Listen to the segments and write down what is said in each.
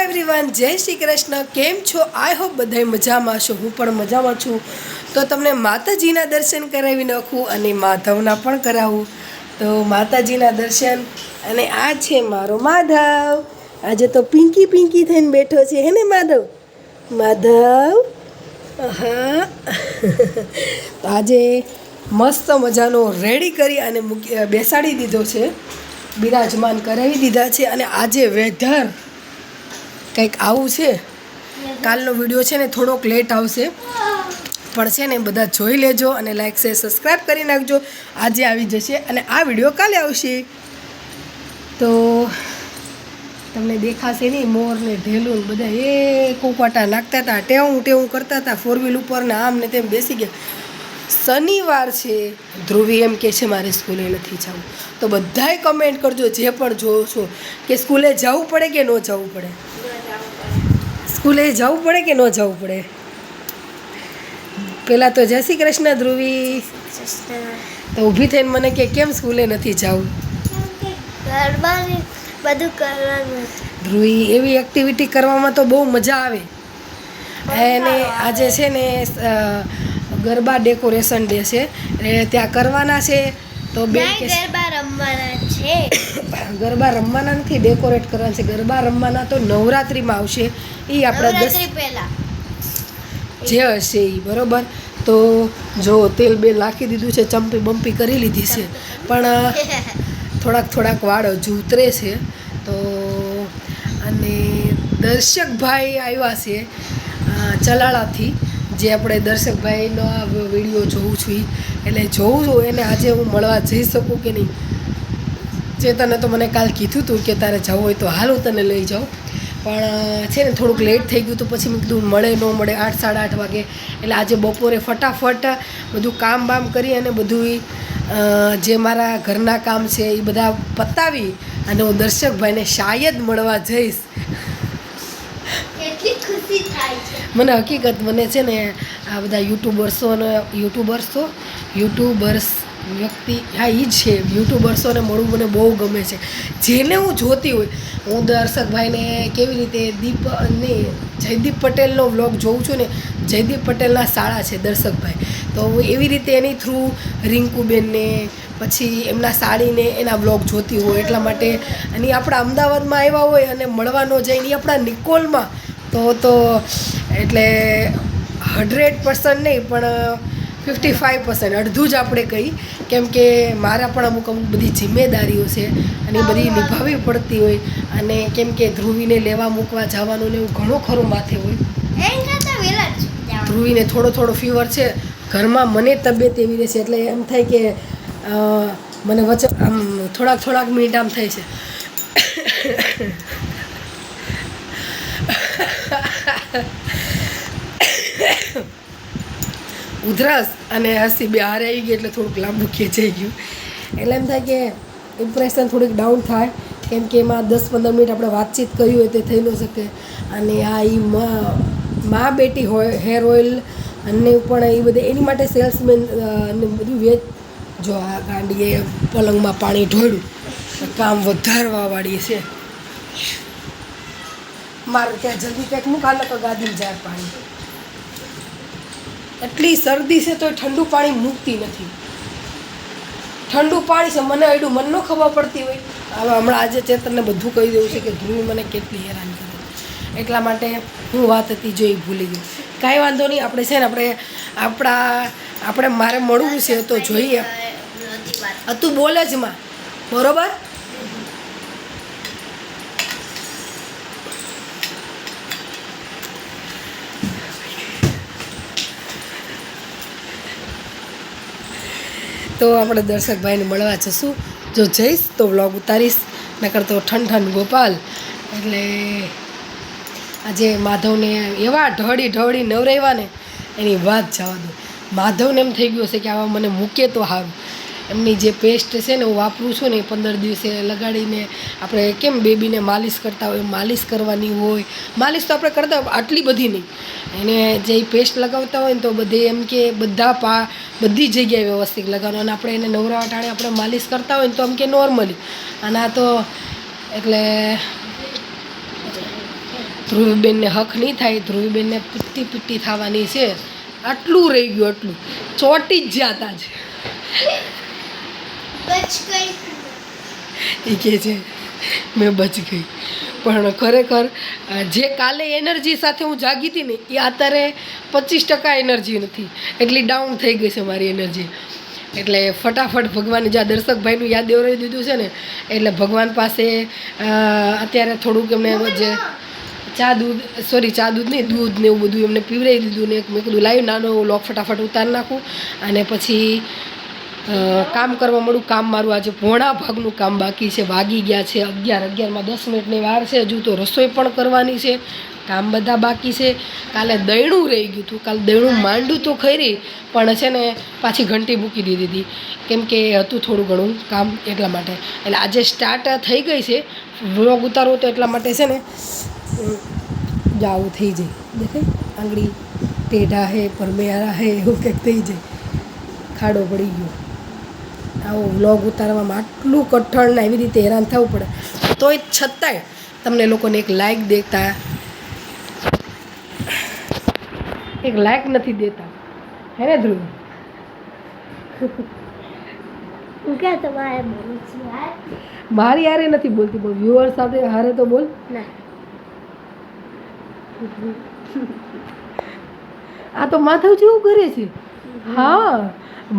Everyone, જય શ્રી કૃષ્ણ. કેમ છો? આઈ હોપ બધાય મજામાં છો. હું પણ મજામાં છું. તો તમને માતાજીના દર્શન કરાવી નાખું અને માધવના પણ કરાવું. તો માતાજીના દર્શન. અને આ છે મારો માધવ. આજે તો પિંકી પિંકી થઈને બેઠો છે, હે ને માધવ? માધવ હા. તો આજે મસ્ત મજાનો રેડી કરી અને બેસાડી દીધો છે, બિરાજમાન કરાવી દીધા છે. અને આજે વેધર કંઈક આવું છે. કાલનો વિડીયો છે ને થોડોક લેટ આવશે, પણ છે ને બધા જોઈ લેજો અને લાઈક શેર સબસ્ક્રાઈબ કરી નાખજો. આજે આવી જશે અને આ વિડીયો કાલે આવશે. તો તમને દેખાશે નહીં, મોર ને ઢેલું બધા એ કોકવાટા નાખતા હતા, ટેવું ટેવું કરતા હતા ફોર વ્હીલ ઉપર ને આમ ને તેમ બેસી ગયા. શનિવાર છે, ધ્રુવી એમ કે છે મારે સ્કૂલે નથી જવું. તો બધાય કમેન્ટ કરજો જે પણ જોવો છો કે સ્કૂલે જવું પડે કે ન જવું પડે. સ્કૂલે જવું પડે કે ન જવું પડે. પહેલાં તો જય શ્રી કૃષ્ણ ધ્રુવી. તો ઊભી થઈને મને કે કેમ સ્કૂલે નથી જવું? બધું કરવાનું. ધ્રુવી એવી એક્ટિવિટી કરવામાં તો બહુ મજા આવે. અને આજે છે ને ગરબા ડેકોરેશન ડે છે, એટલે ત્યાં કરવાના છે. તો બેન કે ગરબા રમવાના છે. ગરબા રમવાના નથી, ડેકોરેટ કરવાના છે. ગરબા રમવાના તો નવરાત્રિમાં આવશે, એ આપણા 10 પહેલા જે હશે એ બરાબર. તો જો તેલ બેલ નાખી દીધું છે, ચંપી બમ્પી કરી લીધી છે, પણ થોડાક વાળ હજુ ઉતરે છે. તો અને દર્શકભાઈ આવ્યા છે ચલાળાથી, જે આપણે દર્શકભાઈનો આ વિડીયો જોઉં છું એટલે જોઉં છું એને આજે હું મળવા જઈ શકું કે નહીં. ચેતને તો મને કાલ કીધું હતું કે તારે જવું હોય તો હાલ હું તને લઈ જાઉં, પણ છે ને થોડુંક લેટ થઈ ગયું. તો પછી મેં કીધું મળે ન મળે, 8-8:30 વાગે. એટલે આજે બપોરે ફટાફટ બધું કામ બામ કરી અને બધું જે મારા ઘરના કામ છે એ બધા પતાવી અને હું દર્શકભાઈને શાયદ મળવા જઈશ. કેટલી ખુશી થાય છે મને હકીકત મને છે ને આ બધા યુટ્યુબર્સ વ્યક્તિ, હા એ જ છે, યુટ્યુબર્સોને મળવું મને બહુ ગમે છે. જેને હું જોતી હોય, હું દર્શકભાઈને કેવી રીતે જયદીપ પટેલનો વ્લોગ જોઉં છું ને, જયદીપ પટેલના શાળા છે દર્શકભાઈ, તો હું એવી રીતે એની થ્રુ રિંકુબેનને પછી એમના સાડીને એના વ્લોગ જોતી હોય એટલા માટે. અને આપણા અમદાવાદમાં આવ્યા હોય અને મળવા ન જાય ને આપણા નિકોલમાં તો એટલે 100% નહીં પણ 55% અડધું જ આપણે કહી, કેમ કે મારા પણ અમુક બધી જિમ્મેદારીઓ છે અને એ બધી નિભાવવી પડતી હોય. અને કેમ કે ધ્રુવીને લેવા મૂકવા જવાનું ને એવું ઘણું ખરું માથે હોય. ધ્રુવીને થોડો ફીવર છે ઘરમાં, મને તબિયત એવી રહેશે એટલે એમ થાય કે મને વચ્ચે આમ થોડાક મિનિટ આમ થાય છે. ઉધરસ અને હસી બે હારે આવી ગઈ એટલે થોડુંક લાંબુ ખેંચાઈ ગયું. એટલે એમ થાય કે ઇમ્પ્રેશન થોડીક ડાઉન થાય, કેમ કે એમાં 10-15 મિનિટ આપણે વાતચીત કરી હોય તે થઈ ન શકે. અને આ એ મા બેટી હોય હેર ઓઇલ અને પણ એ બધા એની માટે સેલ્સમેન અને બધું જો આ ગાંડીએ પલંગમાં પાણી ઢોળ્યું, કામ વધારવાવાળી છે. મારે ત્યાં જલ્દી કંઈક મૂક હાલ તો ગાદીમાં જાય પાણી. એટલી શરદી છે તો ઠંડુ પાણી મૂકતી નથી. ઠંડુ પાણી છે મને એડું મન ન ખબર પડતી હોય. હવે હમણાં આજે ચેતનને બધું કહી દેવું છે કે ધ્રુવી મને કેટલી હેરાન કરે, એટલા માટે હું વાત હતી જો એ ભૂલી ગઈ. કાંઈ વાંધો નહીં, આપણે છે ને આપણે મારે મળવું છે તો જોઈએ. તું બોલે જ માં, બરોબર? તો આપણે દર્શકભાઈને મળવા જશું. જો જઈશ તો વ્લોગ ઉતારીશ, નકર તો ઠંડ ગોપાલ. એટલે આજે માધવને એવા ઢળી નવરાવ્યા ને એની વાત જવા દો. માધવને એમ થઈ ગયું હશે કે આવા મને મૂકે તો હાવ. એમની જે પેસ્ટ છે ને હું વાપરું છું ને 15 દિવસે લગાડીને, આપણે કેમ બેબીને માલિશ કરતા હોય માલિશ કરવાની હોય. માલિશ તો આપણે કરતા હોય આટલી બધી નહીં, એને જે પેસ્ટ લગાવતા હોય ને તો બધે એમ કે બધી જગ્યાએ વ્યવસ્થિત લગાવવાનું. અને આપણે એને નવરા ટાણે આપણે માલિશ કરતા હોય ને તો એમ કે નોર્મલી. અને આ તો એટલે ધ્રુવીબેનને હક નહીં થાય, ધ્રુવીબેનને પીટી પીટી થવાની છે. આટલું રહી ગયું, આટલું ચોટી જ જાતા છે. બચ ગઈ. એ કહે છે મેં બચ ગઈ. પણ ખરેખર જે કાલે એનર્જી સાથે હું જાગી હતી ને એ અત્યારે 25% એનર્જી નથી, એટલી ડાઉન થઈ ગઈ છે મારી એનર્જી. એટલે ફટાફટ ભગવાન જ્યાં દર્શકભાઈનું યાદ દેવરાવી દીધું છે ને, એટલે ભગવાન પાસે અત્યારે થોડુંક એમને જે ચા દૂધ નહીં, દૂધ ને એવું બધું એમને પીવડાવી દીધું ને મેં કીધું લાવી નાનો લોક ફટાફટ ઉતારી નાખું અને પછી કામ કરવા મળું. કામ મારું આજે પોણા ભાગનું કામ બાકી છે. વાગી ગયા છે 11:11માં 10 મિનિટની વાર છે. હજુ તો રસોઈ પણ કરવાની છે, કામ બધા બાકી છે. કાલે દહીણું રહી ગયું હતું, કાલે દહીણું માંડું તો ખરી પણ છે ને પાછી ઘંટી મૂકી દીધી હતી કેમ કે હતું થોડું ઘણું કામ એટલા માટે. એટલે આજે સ્ટાર્ટ થઈ ગઈ છે વ્લોગ ઉતારવો તો એટલા માટે છે ને જાવું થઈ જાય. દેખાય આંગળી ટેઢા હે પરમેરા હે એવું કંઈક થઈ જાય, ખાડો પડી ગયો. આવો વ્લોગ ઉતારવામાં આટલું કઠણ ને એવી રીતે હેરાન થવું પડે, તોય છતાંય તમને લોકોને એક લાઈક નથી દેતા, હે ને ધ્રુવ? હું ક્યાં તમારે બોલું છું યાર? મારી હારે નથી બોલતી, પણ વ્યુઅર સાથે હારે તો બોલ. ના, આ તો માધવ જેવું કરે છે. હા,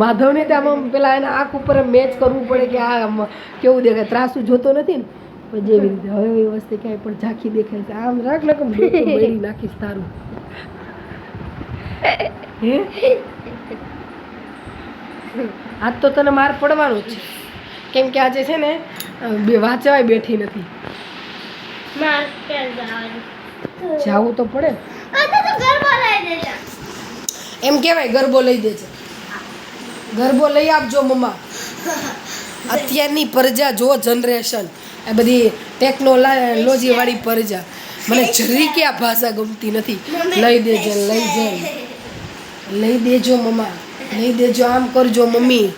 માધવને ત્યાં પેલા એના આંખ ઉપર મેચ કરવું પડે કે આ કેવું દેખાય, ત્રાસું જોતો નથી ને પણ જેવી રીતે હવે એ વસ્તુ ક્યાંય પણ ઝાંખી દેખાય છે. આમ રાખ ને કેમ મેળી નાખીશ તારું. હે આજ તો તને માર પડવાનો જ છે કેમ કે આજે છે ને બે વાંચવાય બેઠી નથી. માર ક્યાં જવાનું? જાવું તો પડે. આ તો ઘરમાં લઈ દેજા. એમ કહેવાય ગરબો લઈ દેજે, ગરબો લઈ આપજો મમ્મા. અત્યારની પ્રજા જો જનરેશન, આ બધી ટેકનોલોજી વાળી પ્રજા, મને જરી કે આ ભાષા ગમતી નથી. લઈ દેજે, લઈ દેજો મમ્મા, લઈ દેજો, આમ કરજો મમ્મી.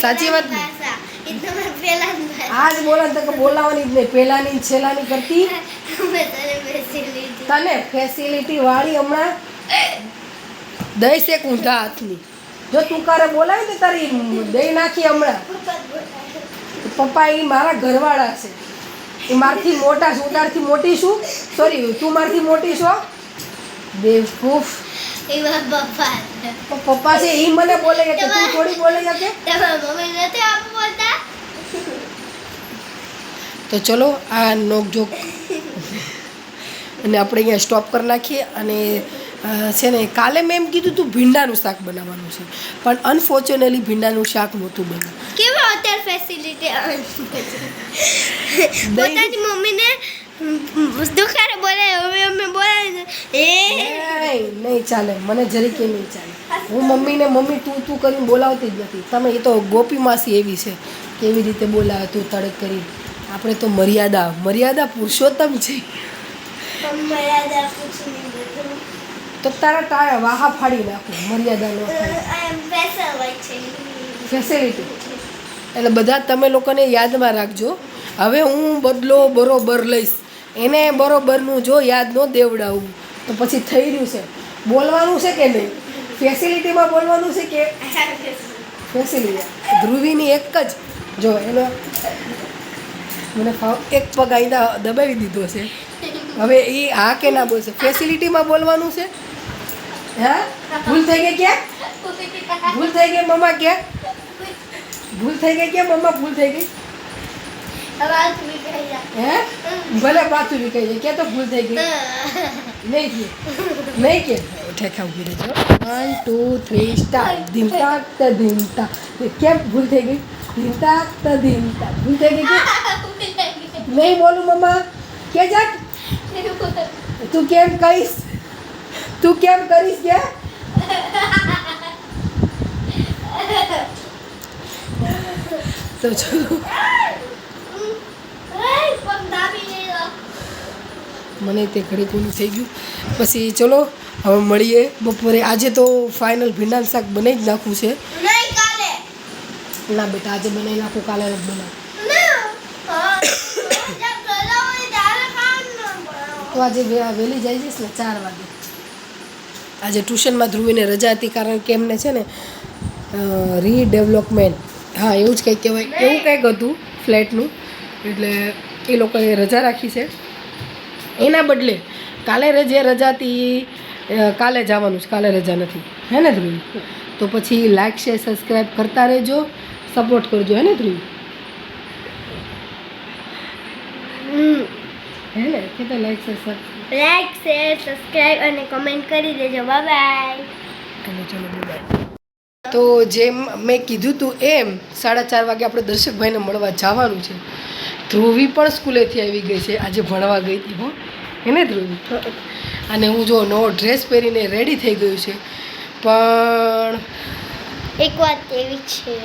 સાચી વાત ને? આજ બોલા તો બોલાવાની જ નહીં, પહેલાની છેલ્લાની કરતી. તને ફેસિલિટી વાળી હમણાં દઈશ એક ઊંધા હાથની. જો તું કારે બોલાવી તો તારી દઈ નાખી હમણાં. પપ્પા એ મારા ઘરવાળા છે, એ મારથી મોટા છું, તારથી મોટી છું. સોરી, તું મારથી મોટી છો. બેવકૂફ. પપ્પા છે એ મને બોલે કે તું થોડી બોલે શકે. તો ચલો આ નોકઝોક અને આપણે અહીંયા સ્ટોપ કરી નાખીએ. અને છે ને કાલે મેં એમ કીધું તું ભીંડાનું શાક બનાવવાનું છે, પણ અનફોર્ચ્યુનેટલી ભીંડાનું શાક નહોતું બન્યું. કેવા અત્યારે ફેસિલિટી પોતાની મમ્મીને દુખારે બોલે, હવે અમે બોલાવી નહીં ચાલે, મને જરી કે નહીં ચાલે. હું મમ્મીને મમ્મી તું કરીને બોલાવતી જ નથી. તમે એ તો ગોપી માસી એવી છે કેવી રીતે બોલાવે તું તડક કરી. આપણે તો મર્યાદા પુરુષોત્તમ છે. તો તારા ટાળા વાહા ફાડી નાખું, મર્યાદા ન થાય. ફેસિલિટી એટલે બધા તમે લોકોને યાદમાં રાખજો. હવે હું બદલો બરોબર લઈશ, એને બરોબરનું જો યાદ ન દેવડાવું તો પછી થઈ રહ્યું છે. બોલવાનું છે કે નહીં, ફેસિલિટીમાં બોલવાનું છે કે ફેસિલિટી. ધ્રુવીની એક જ જો એનો મને એક પગ આઈના દબાવી દીધો છે. હવે એ હા કે ના બોલશે. ફેસિલિટીમાં બોલવાનું છે. હા, ભૂલ થઈ ગઈ ક્યાં? ભૂલ થઈ ગઈ મમ્મા ક્યાં? ભૂલ થઈ ગઈ ક્યાં મમ્મા? ભૂલ થઈ ગઈ હે? ભલે પાછું વિકાઈ જાય ક્યાં તો ભૂલ થઈ ગઈ નહીં કે ઠેકા ઉભી રહેજો. 1 2 3 સ્ટાર્ટ. ધીમતા ધીમતા કેમ ભૂલ થઈ ગઈ? ધીમતા ધીમતા ભૂલ થઈ ગઈ કે નહીં બોલું મમ્મા કે જાટ? તું કેમ કહીશ? તું કેમ કરીશ કે? તો ચલો મને તે ઘડી કોનું થઈ ગયું. પછી ચલો હવે મળીએ બપોરે. આજે તો ફાઇનલ ભીંડાનું શાક બનાવી જ નાખવું છે. ના બેટા આજે બનાવી નાખું, કાલે નથી બનાવું. તો આજે વહેલી જાય જઈશ ને 4 વાગે. આજે ટ્યુશનમાં ધ્રુવીને રજા હતી કારણ કે એમને છે ને રીડેવલપમેન્ટ, હા એવું જ કંઈક કહેવાય, એવું કંઈક હતું ફ્લેટનું, એટલે એ લોકોએ રજા રાખી છે. એના બદલે કાલે જે રજા હતી કાલે જવાનું છે, કાલે રજા નથી, હે ને ધ્રુવી? તો પછી લાઇક શેર સબસ્ક્રાઈબ કરતા રહેજો, સપોર્ટ કરજો, હે ને ધ્રુવી? હે ને કે તો લાઈક શેર સબસ્ક્રાઇબ અને કમેન્ટ કરી દેજો. Bye bye. અને ચલો બાય. તો જેમ મેં કીધું હતું એમ 4:30 વાગે આપણે દર્શકભાઈને મળવા જવાનું છે. ધ્રુવી પણ સ્કૂલેથી આવી ગઈ છે, આજે ભણવા ગઈ હતી હો, એને ધ્રુવી? અને હું જો નવો ડ્રેસ પહેરીને રેડી થઈ ગયું છે, પણ એક વાત એવી છે,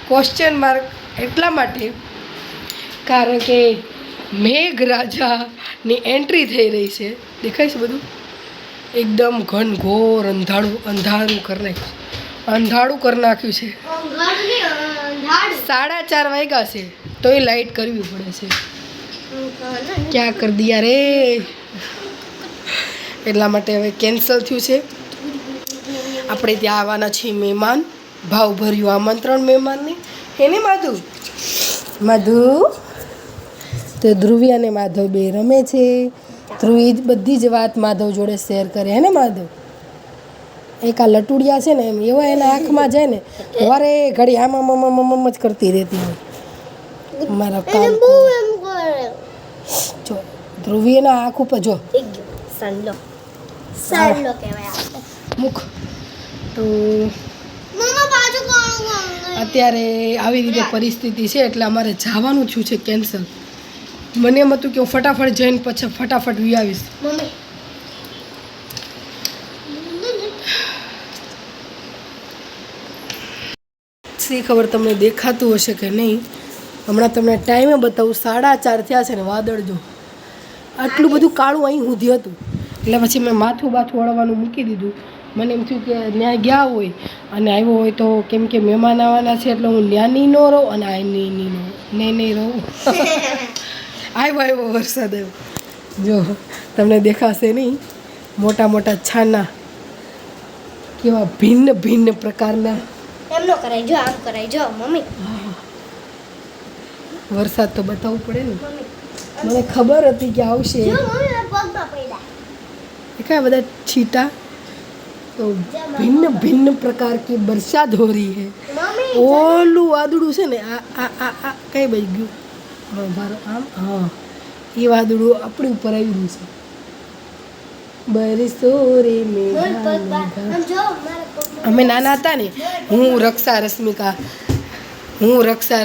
ક્વેશ્ચન માર્ક એટલા માટે કારણ કે મેઘરાજાની એન્ટ્રી થઈ રહી છે. દેખાય છે બધું? એકદમ ઘનઘોર અંધારું કરી નાખ્યું છે. 4:30 વાગ્યા છે તોય લાઇટ કરવી પડે છે. ક્યાં કરી દિયા રે! એટલા માટે હવે કેન્સલ થયું છે. આપણે ત્યાં આવવાના છીએ મહેમાન, ભાવભર્યું આમંત્રણ મહેમાનને, એને માધુ તો ધ્રુવી અને માધવ બે રમે છે. ધ્રુવી બધી જ વાત માધવ જોડે શેર કરે, હે ને માધવ? એક આ લટુડિયા છે ને એમ એવા એના આંખમાં જાય ને વારે ઘડી આમ જ કરતી રહેતી હોય. મારા કામ જો ધ્રુવી એના આંખ ઉપર જો સંડલો કહેવાય મુખ. તો મમ્મા બાજુ કોણ અત્યારે આવી રીતે પરિસ્થિતિ છે એટલે અમારે જવાનું થયું છે કેન્સલ. મને એમ હતું કે હું ફટાફટ જઈને પછી ફટાફટ વી આવીશ. મમ્મી શી ખબર તમને દેખાતું હશે કે નહીં. હમણાં તમને ટાઈમે બતાવું, 4:30 થયા છે ને વાદળ જો આટલું બધું કાળું અહીં સુધી હતું. એટલે પછી મેં માથું વળવાનું મૂકી દીધું. મને એમ થયું કે ત્યાં ગયા હોય અને આવ્યો હોય તો કેમ કે મહેમાન આવવાના છે એટલે હું ત્યાંની ન રહું અને આ નહીં રહું. આવ્યો વરસાદ આવ્યો જો તમને દેખાશે નહીં. મોટા મોટા છાના કેવા ભિન્ન પ્રકારના. એમ નો કરાય, જો આમ કરાય, જો મમ્મી. વરસાદ તો બતાવવું પડે ને. મમ્મી મને ખબર હતી કે આવશે. જો મમ્મી મારા પગમાં પડ્યા. દેખાય બધા छीटा तो भिन्न प्रकार की बरसात हो रही है. મમ્મી ઓલું વાદળું છે ને આ કઈ બાજુ ગયું? હા મારો આમ, હા એ વાદળું આપણી ઉપર આવી રહ્યું છે. બરસો રે મેઘા મેઘા. આમ જો મારા પગમાં. અમે નાના હતા ને, હું રક્ષા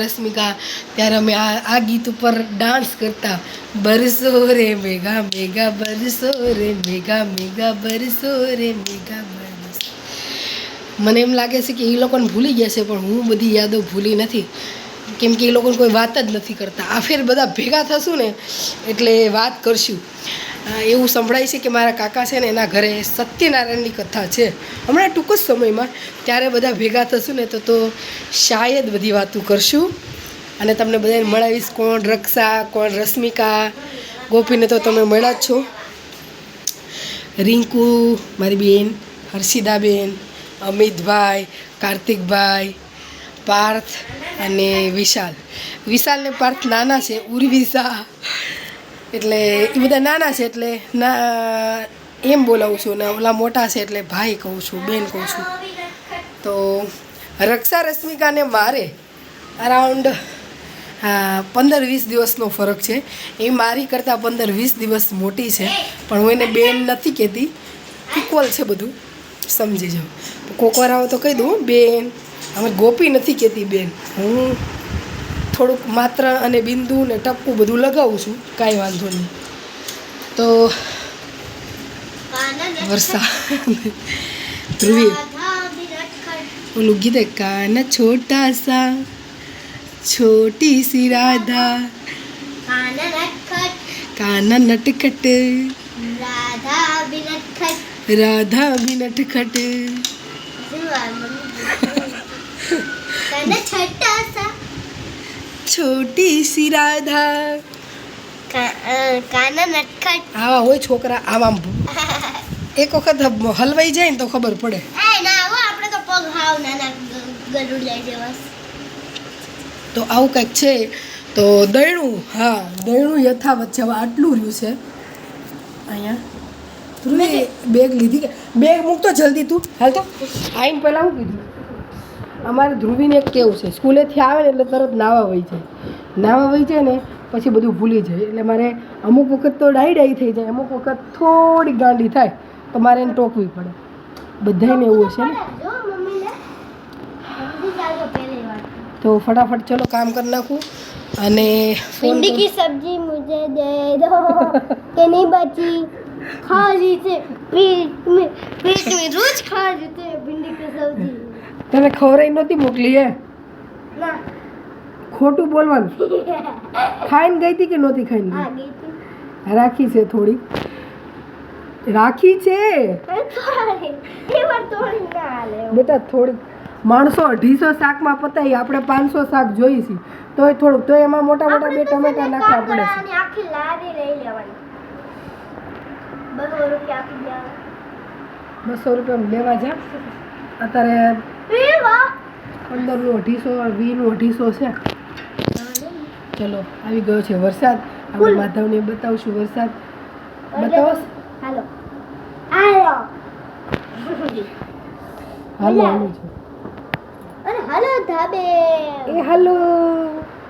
રશ્મિકા ત્યારે અમે આ ગીત ઉપર ડાન્સ કરતા. બરસો રે મેઘા મેઘા, બરસો રે મેઘા મેઘા, બરસો રે મેઘા બરસો. મને એમ લાગે છે કે એ લોકોને ભૂલી ગયા છે, પણ હું બધી યાદો ભૂલી નથી, કેમ કે એ લોકોને કોઈ વાત જ નથી કરતા. આ ફેર બધા ભેગા થશું ને એટલે વાત કરશું. એવું સંભળાય છે કે મારા કાકા છે ને એના ઘરે સત્યનારાયણની કથા છે હમણાં ટૂંક જ સમયમાં. ત્યારે બધા ભેગા થશું ને તો શાયદ બધી વાતો કરશું અને તમને બધાને મળાવીશ. કોણ રક્ષા, કોણ રશ્મિકા, ગોપીને તો તમે મળ્યા જ છો, રિંકુ મારી બેન, હર્ષિદાબેન, અમિતભાઈ, કાર્તિકભાઈ, પાર્થ અને વિશાલ ને પાર્થ નાના છે, ઉર્વિશા, એટલે એ બધા નાના છે એટલે એમ બોલાવું છું, ને ઓલા મોટા છે એટલે ભાઈ કહું છું, બેન કહું છું. તો રક્ષા રશ્મિકાને મારે અરાઉન્ડ 15-20 દિવસનો ફરક છે. એ મારી કરતાં 15-20 દિવસ મોટી છે, પણ હું એને બેન નથી કહેતી, ઇક્વલ છે બધું, સમજી જાઓ. કોકવાર આવો તો કહી દઉં બેન. અમે ગોપી નથી કહેતી બેન, હું થોડુંક માત્ર અને બિંદુ ને ટપકું બધું લગાવું છું, કાંઈ વાંધો નહીં. તો વરસાદ ધ્રુવી ઓલું ગીત કાના છોટા સા छोटी सी राधा, काना नटखट, राधा भी नटखट, छोटी सी राधा. કાના નટખટ આવા હોય છોકરા આવા એક વખત હલવાઈ જાય ને તો ખબર પડે. એ ના હો આપણે તો પગ હાવ નાના ગરુડ જાય જેવા તો આવું કંઈક છે. તો દયણું, હા દયણું યથાવત છે. હવે આટલું રહ્યું છે અહીંયા. ધ્રુવી બેગ લીધી કે બેગ મૂકતો જલ્દી તું. હાલ તો આવીને પહેલાં હું કીધું અમારે ધ્રુવીને એક કેવું છે, સ્કૂલેથી આવે ને એટલે તરત નાવા વહી જાય. નાવા વહી જાય ને પછી બધું ભૂલી જાય. એટલે મારે અમુક વખત તો ડાઈ થઈ જાય, અમુક વખત થોડી ગાંડી થાય તો મારે એને ટોકવી પડે. બધાને એવું હશે ને. જો મમ્મીને જલ્દી ચાલો પહેલી વાર તો ફટાફટ ચલો કામ કરી નાખું અને भिंडी की सब्जी मुझे दे दो कि नहीं बची खा लीजिए पेट में रोज खा लेते हैं भिंडी की सब्जी તને ખવરાઈ નહોતી મોકલી હે? ना ખોટું બોલવાનું. ખાઈને ગઈ હતી કે નહોતી ખાઈને आ ગઈ? गई थी રાખી છે થોડી, રાખી છે ये बार थोड़ी ना ले બેટા થોડી. માણસો 250 શાકમાં પતાવી, આપણે 500 શાક જોઈ છે તોય થોડુંક, તો એમાં મોટા મોટા 2 ટમેટા નાખવા પડે છે. આખી લારી લઈ લેવાની 200 રૂપિયા આપી દેવા 200 રૂપિયા લેવા જા. અત્યારે એ વાહ 15 નું 250, 20 નું 250 છે. ચલો આવી ગયો છે વરસાદ. આપણે માધવને બતાવશું વરસાદ. બતાવો. હાલો હાલો હાલો હાલો છે. અરે હાલો ધાબે એ હાલો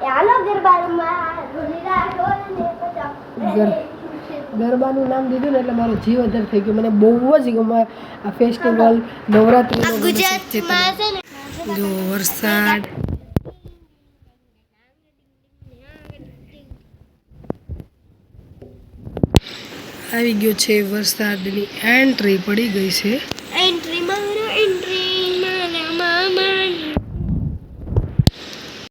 એ હાલો ગરબામાં ધૂળીરા ઢોલને પચાવ ગરબાનું નામ દીધું ને એટલે મારો જીવ અધર થઈ ગયો. મને બહુ જ ગમે આ ફેસ્ટિવલ, નવરાત્રિનો. ગુજરાતમાં છે ને જો વરસાદ આવી ગયો છે, વરસાદની એન્ટ્રી પડી ગઈ છે.